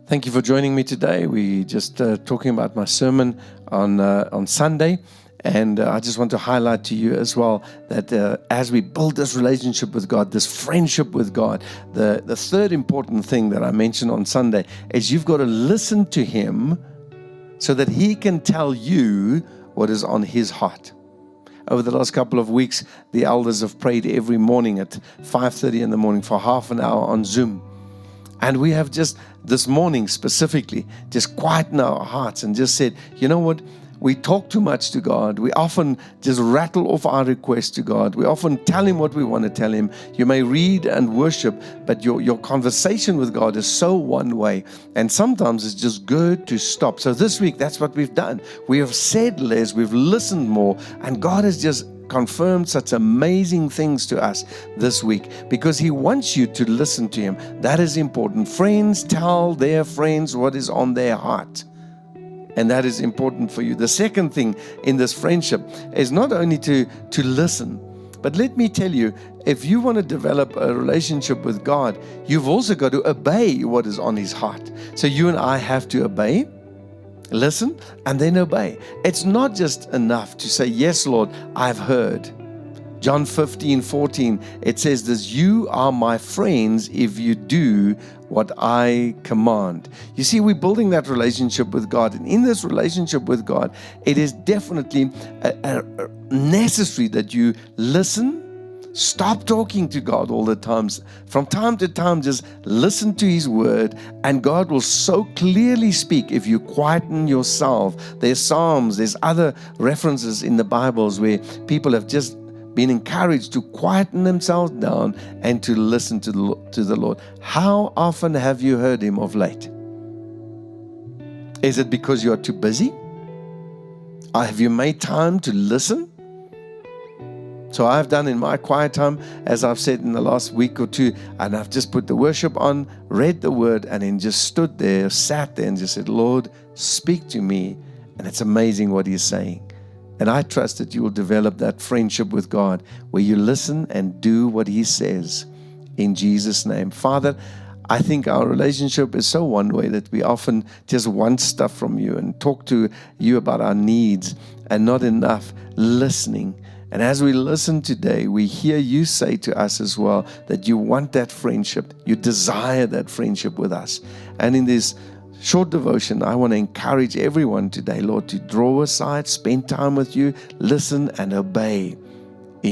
Thank you for joining me today. We just talking about my sermon on Sunday, and I just want to highlight to you as well that as we build this relationship with God, this friendship with God, the third important thing that I mentioned on Sunday is you've got to listen to Him so that He can tell you what is on His heart. Over the last couple of weeks, the elders have prayed every morning at 5:30 in the morning for half an hour on Zoom. And we have just this morning specifically just quietened our hearts and just said, you know what? We talk too much to God. We often just rattle off our requests to God. We often tell Him what we want to tell Him. You may read and worship, but your conversation with God is so one way. And sometimes it's just good to stop. So this week, that's what we've done. We have said less, we've listened more, and God has just confirmed such amazing things to us this week because He wants you to listen to Him. That is important. Friends tell their friends what is on their heart. And that is important for you. The second thing in this friendship is not only to listen, but let me tell you, if you want to develop a relationship with God, you've also got to obey what is on His heart. So you and I have to obey, listen, and then obey. It's not just enough to say, yes, Lord, I've heard. John 15:14, it says this, you are my friends if you do what I command. You see, we're building that relationship with God. And in this relationship with God, it is definitely necessary that you listen. Stop talking to God all the time. From time to time, just listen to His word, and God will so clearly speak if you quieten yourself. There's Psalms, there's other references in the Bibles where people have just been encouraged to quieten themselves down and to listen to the Lord. How often have you heard Him of late? Is it because you are too busy? Or have you made time to listen? So I've done in my quiet time, as I've said in the last week or two, and I've just put the worship on, read the word, and then just stood there, sat there, and just said, Lord, speak to me. And it's amazing what He's saying. And I trust that you will develop that friendship with God where you listen and do what He says in Jesus' name. Father, I think our relationship is so one way that we often just want stuff from you and talk to you about our needs and not enough listening. And as we listen today, we hear you say to us as well that you want that friendship. You desire that friendship with us. And in this short devotion, I want to encourage everyone today, Lord, to draw aside, spend time with you, listen and obey.